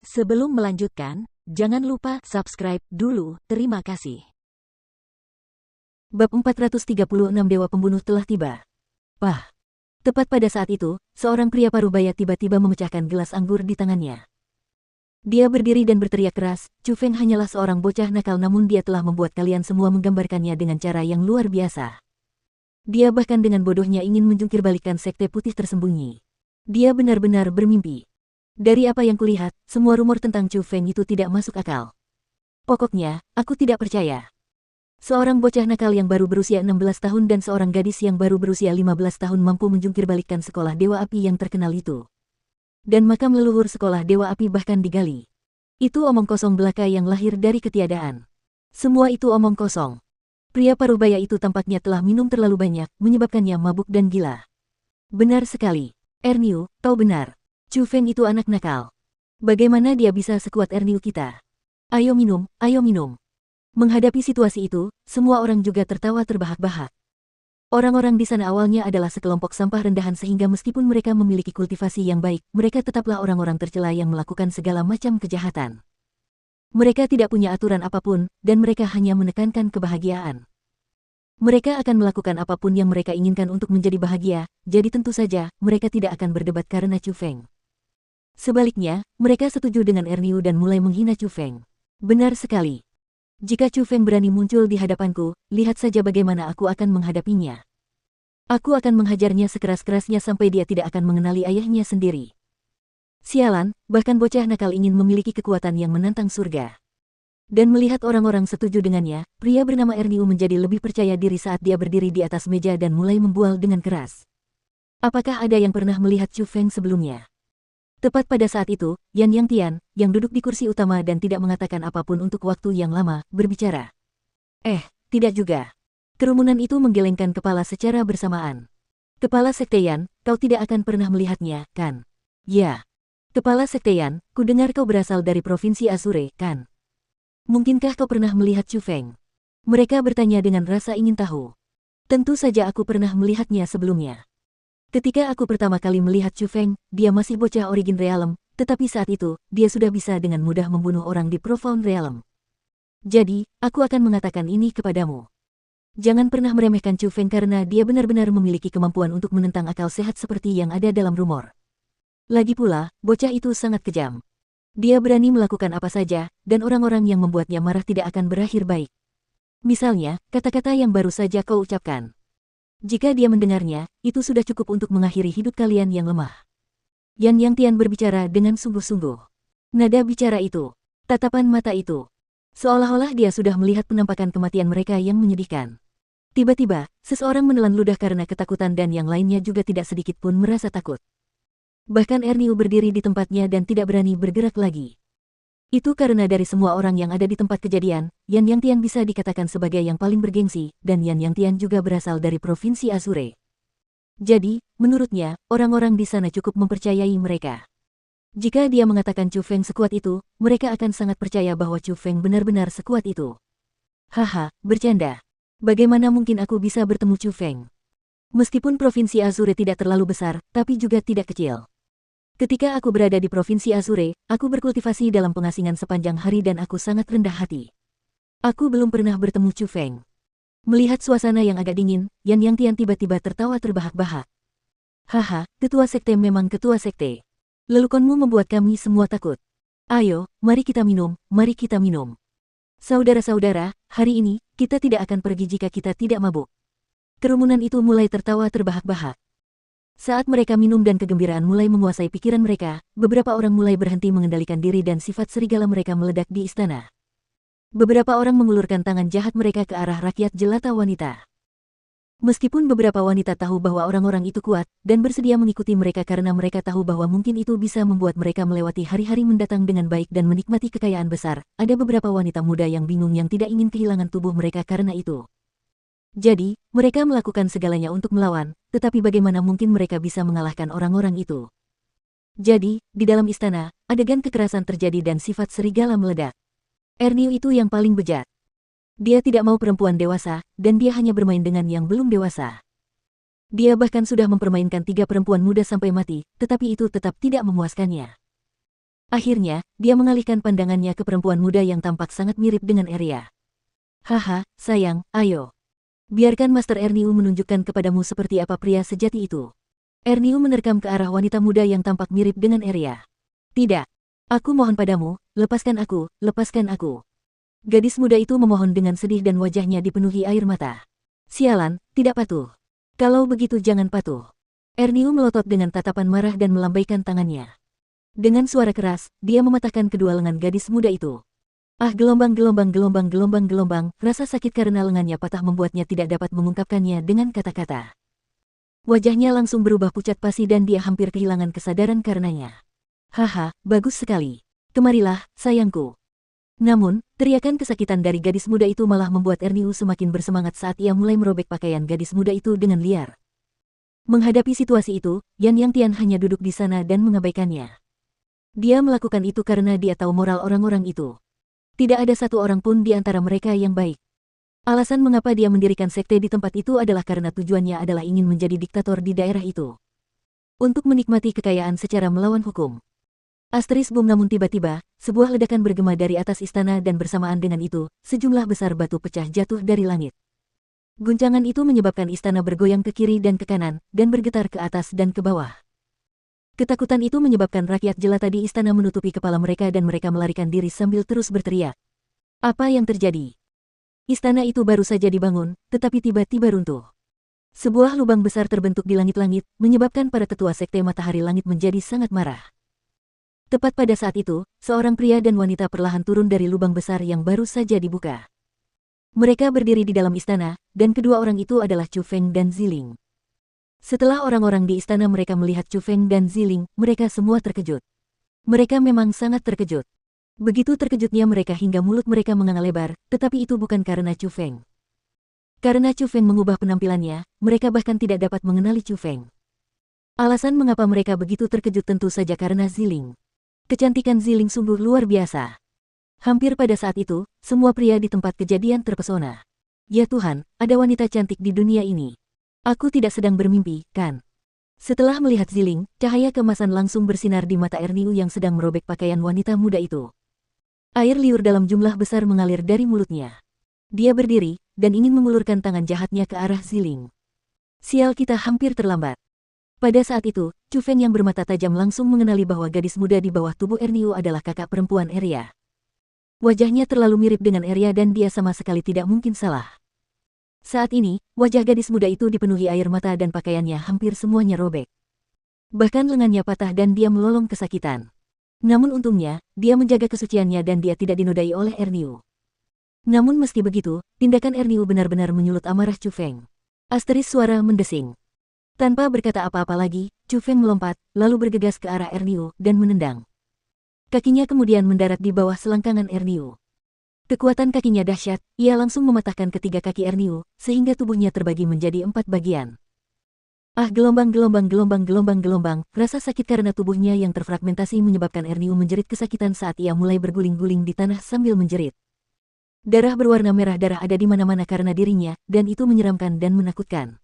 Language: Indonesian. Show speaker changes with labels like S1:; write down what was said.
S1: Sebelum melanjutkan, jangan lupa subscribe dulu, terima kasih.
S2: Bab 436 Dewa Pembunuh telah tiba. Pah! Tepat pada saat itu, seorang pria parubaya tiba-tiba memecahkan gelas anggur di tangannya. Dia berdiri dan berteriak keras, Chu Feng hanyalah seorang bocah nakal namun dia telah membuat kalian semua menggambarkannya dengan cara yang luar biasa. Dia bahkan dengan bodohnya ingin menjungkirbalikkan sekte putih tersembunyi. Dia benar-benar bermimpi. Dari apa yang kulihat, semua rumor tentang Chu Feng itu tidak masuk akal. Pokoknya, aku tidak percaya. Seorang bocah nakal yang baru berusia 16 tahun dan seorang gadis yang baru berusia 15 tahun mampu menjungkirbalikkan sekolah Dewa Api yang terkenal itu. Dan makam leluhur sekolah Dewa Api bahkan digali. Itu omong kosong belaka yang lahir dari ketiadaan. Semua itu omong kosong. Pria parubaya itu tampaknya telah minum terlalu banyak, menyebabkannya mabuk dan gila. Benar sekali. Erniu, kau benar. Chu Feng itu anak nakal. Bagaimana dia bisa sekuat Erniu kita? Ayo minum, ayo minum. Menghadapi situasi itu, semua orang juga tertawa terbahak-bahak. Orang-orang di sana awalnya adalah sekelompok sampah rendahan sehingga meskipun mereka memiliki kultivasi yang baik, mereka tetaplah orang-orang tercela yang melakukan segala macam kejahatan. Mereka tidak punya aturan apapun, dan mereka hanya menekankan kebahagiaan. Mereka akan melakukan apapun yang mereka inginkan untuk menjadi bahagia, jadi tentu saja, mereka tidak akan berdebat karena Chu Feng. Sebaliknya, mereka setuju dengan Erniu dan mulai menghina Chu Feng. Benar sekali. Jika Chu Feng berani muncul di hadapanku, lihat saja bagaimana aku akan menghadapinya. Aku akan menghajarnya sekeras-kerasnya sampai dia tidak akan mengenali ayahnya sendiri. Sialan, bahkan bocah nakal ingin memiliki kekuatan yang menantang surga. Dan melihat orang-orang setuju dengannya, pria bernama Erniu menjadi lebih percaya diri saat dia berdiri di atas meja dan mulai membual dengan keras. Apakah ada yang pernah melihat Chu Feng sebelumnya? Tepat pada saat itu, Yan Yang Tian, yang duduk di kursi utama dan tidak mengatakan apapun untuk waktu yang lama, berbicara. Tidak juga. Kerumunan itu menggelengkan kepala secara bersamaan. Kepala Sekte Yan, kau tidak akan pernah melihatnya, kan? Ya. Kepala Sekte Yan, ku dengar kau berasal dari Provinsi Azure, kan? Mungkinkah kau pernah melihat Chu Feng? Mereka bertanya dengan rasa ingin tahu. Tentu saja aku pernah melihatnya sebelumnya. Ketika aku pertama kali melihat Chu Feng, dia masih bocah Origin Realm, tetapi saat itu, dia sudah bisa dengan mudah membunuh orang di Profound Realm. Jadi, aku akan mengatakan ini kepadamu. Jangan pernah meremehkan Chu Feng karena dia benar-benar memiliki kemampuan untuk menentang akal sehat seperti yang ada dalam rumor. Lagi pula, bocah itu sangat kejam. Dia berani melakukan apa saja, dan orang-orang yang membuatnya marah tidak akan berakhir baik. Misalnya, kata-kata yang baru saja kau ucapkan. Jika dia mendengarnya, itu sudah cukup untuk mengakhiri hidup kalian yang lemah. Yan Yang Tian berbicara dengan sungguh-sungguh. Nada bicara itu, tatapan mata itu, seolah-olah dia sudah melihat penampakan kematian mereka yang menyedihkan. Tiba-tiba, seseorang menelan ludah karena ketakutan dan yang lainnya juga tidak sedikit pun merasa takut. Bahkan Erniu berdiri di tempatnya dan tidak berani bergerak lagi. Itu karena dari semua orang yang ada di tempat kejadian, Yan Yang Tian bisa dikatakan sebagai yang paling bergengsi, dan Yan Yang Tian juga berasal dari Provinsi Azure. Jadi, menurutnya, orang-orang di sana cukup mempercayai mereka. Jika dia mengatakan Chu Feng sekuat itu, mereka akan sangat percaya bahwa Chu Feng benar-benar sekuat itu. Haha, bercanda. Bagaimana mungkin aku bisa bertemu Chu Feng? Meskipun Provinsi Azure tidak terlalu besar, tapi juga tidak kecil. Ketika aku berada di Provinsi Azure, aku berkultivasi dalam pengasingan sepanjang hari dan aku sangat rendah hati. Aku belum pernah bertemu Chu Feng. Melihat suasana yang agak dingin, Yan Yang Tian tiba-tiba tertawa terbahak-bahak. Haha, ketua sekte memang ketua sekte. Lelukonmu membuat kami semua takut. Ayo, mari kita minum, mari kita minum. Saudara-saudara, hari ini, kita tidak akan pergi jika kita tidak mabuk. Kerumunan itu mulai tertawa terbahak-bahak. Saat mereka minum dan kegembiraan mulai menguasai pikiran mereka, beberapa orang mulai berhenti mengendalikan diri dan sifat serigala mereka meledak di istana. Beberapa orang mengulurkan tangan jahat mereka ke arah rakyat jelata wanita. Meskipun beberapa wanita tahu bahwa orang-orang itu kuat, dan bersedia mengikuti mereka karena mereka tahu bahwa mungkin itu bisa membuat mereka melewati hari-hari mendatang dengan baik dan menikmati kekayaan besar, ada beberapa wanita muda yang bingung yang tidak ingin kehilangan tubuh mereka karena itu. Jadi, mereka melakukan segalanya untuk melawan, tetapi bagaimana mungkin mereka bisa mengalahkan orang-orang itu? Jadi, di dalam istana, adegan kekerasan terjadi dan sifat serigala meledak. Erniu itu yang paling bejat. Dia tidak mau perempuan dewasa, dan dia hanya bermain dengan yang belum dewasa. Dia bahkan sudah mempermainkan 3 perempuan muda sampai mati, tetapi itu tetap tidak memuaskannya. Akhirnya, dia mengalihkan pandangannya ke perempuan muda yang tampak sangat mirip dengan Eria. Haha, sayang, ayo. Biarkan Master Erniu menunjukkan kepadamu seperti apa pria sejati itu. Erniu menerkam ke arah wanita muda yang tampak mirip dengan Eria. Tidak. Aku mohon padamu, lepaskan aku, lepaskan aku. Gadis muda itu memohon dengan sedih dan wajahnya dipenuhi air mata. Sialan, tidak patuh. Kalau begitu jangan patuh. Erniu melotot dengan tatapan marah dan melambaikan tangannya. Dengan suara keras, dia mematahkan kedua lengan gadis muda itu. Ah, gelombang, rasa sakit karena lengannya patah membuatnya tidak dapat mengungkapkannya dengan kata-kata. Wajahnya langsung berubah pucat pasi dan dia hampir kehilangan kesadaran karenanya. Haha, bagus sekali. Kemarilah, sayangku. Namun, teriakan kesakitan dari gadis muda itu malah membuat Erniu semakin bersemangat saat ia mulai merobek pakaian gadis muda itu dengan liar. Menghadapi situasi itu, Yan Yang Tian hanya duduk di sana dan mengabaikannya. Dia melakukan itu karena dia tahu moral orang-orang itu. Tidak ada satu orang pun di antara mereka yang baik. Alasan mengapa dia mendirikan sekte di tempat itu adalah karena tujuannya adalah ingin menjadi diktator di daerah itu. Untuk menikmati kekayaan secara melawan hukum. Asteris boom, namun tiba-tiba, sebuah ledakan bergema dari atas istana dan bersamaan dengan itu, sejumlah besar batu pecah jatuh dari langit. Guncangan itu menyebabkan istana bergoyang ke kiri dan ke kanan, dan bergetar ke atas dan ke bawah. Ketakutan itu menyebabkan rakyat jelata di istana menutupi kepala mereka dan mereka melarikan diri sambil terus berteriak. Apa yang terjadi? Istana itu baru saja dibangun, tetapi tiba-tiba runtuh. Sebuah lubang besar terbentuk di langit-langit, menyebabkan para tetua sekte matahari langit menjadi sangat marah. Tepat pada saat itu, seorang pria dan wanita perlahan turun dari lubang besar yang baru saja dibuka. Mereka berdiri di dalam istana, dan kedua orang itu adalah Chu Feng dan Ziling. Setelah orang-orang di istana mereka melihat Chu Feng dan Ziling, mereka semua terkejut. Mereka memang sangat terkejut. Begitu terkejutnya mereka hingga mulut mereka menganga lebar, tetapi itu bukan karena Chu Feng. Karena Chu Feng mengubah penampilannya, mereka bahkan tidak dapat mengenali Chu Feng. Alasan mengapa mereka begitu terkejut tentu saja karena Ziling. Kecantikan Ziling sungguh luar biasa. Hampir pada saat itu, semua pria di tempat kejadian terpesona. Ya Tuhan, ada wanita cantik di dunia ini. Aku tidak sedang bermimpi, kan? Setelah melihat Ziling, cahaya keemasan langsung bersinar di mata Erniu yang sedang merobek pakaian wanita muda itu. Air liur dalam jumlah besar mengalir dari mulutnya. Dia berdiri, dan ingin mengulurkan tangan jahatnya ke arah Ziling. Sial, kita hampir terlambat. Pada saat itu, Chu Feng yang bermata tajam langsung mengenali bahwa gadis muda di bawah tubuh Erniu adalah kakak perempuan Eria. Wajahnya terlalu mirip dengan Eria dan dia sama sekali tidak mungkin salah. Saat ini, wajah gadis muda itu dipenuhi air mata dan pakaiannya hampir semuanya robek. Bahkan lengannya patah dan dia melolong kesakitan. Namun untungnya, dia menjaga kesuciannya dan dia tidak dinodai oleh Erniu. Namun meski begitu, tindakan Erniu benar-benar menyulut amarah Chu Feng. Asteris suara mendesing. Tanpa berkata apa-apa lagi, Chu Feng melompat, lalu bergegas ke arah Erniu dan menendang. Kakinya kemudian mendarat di bawah selangkangan Erniu. Kekuatan kakinya dahsyat, ia langsung mematahkan ketiga kaki Erniu, sehingga tubuhnya terbagi menjadi 4 bagian. Ah, gelombang, rasa sakit karena tubuhnya yang terfragmentasi menyebabkan Erniu menjerit kesakitan saat ia mulai berguling-guling di tanah sambil menjerit. Darah berwarna merah darah ada di mana-mana karena dirinya, dan itu menyeramkan dan menakutkan.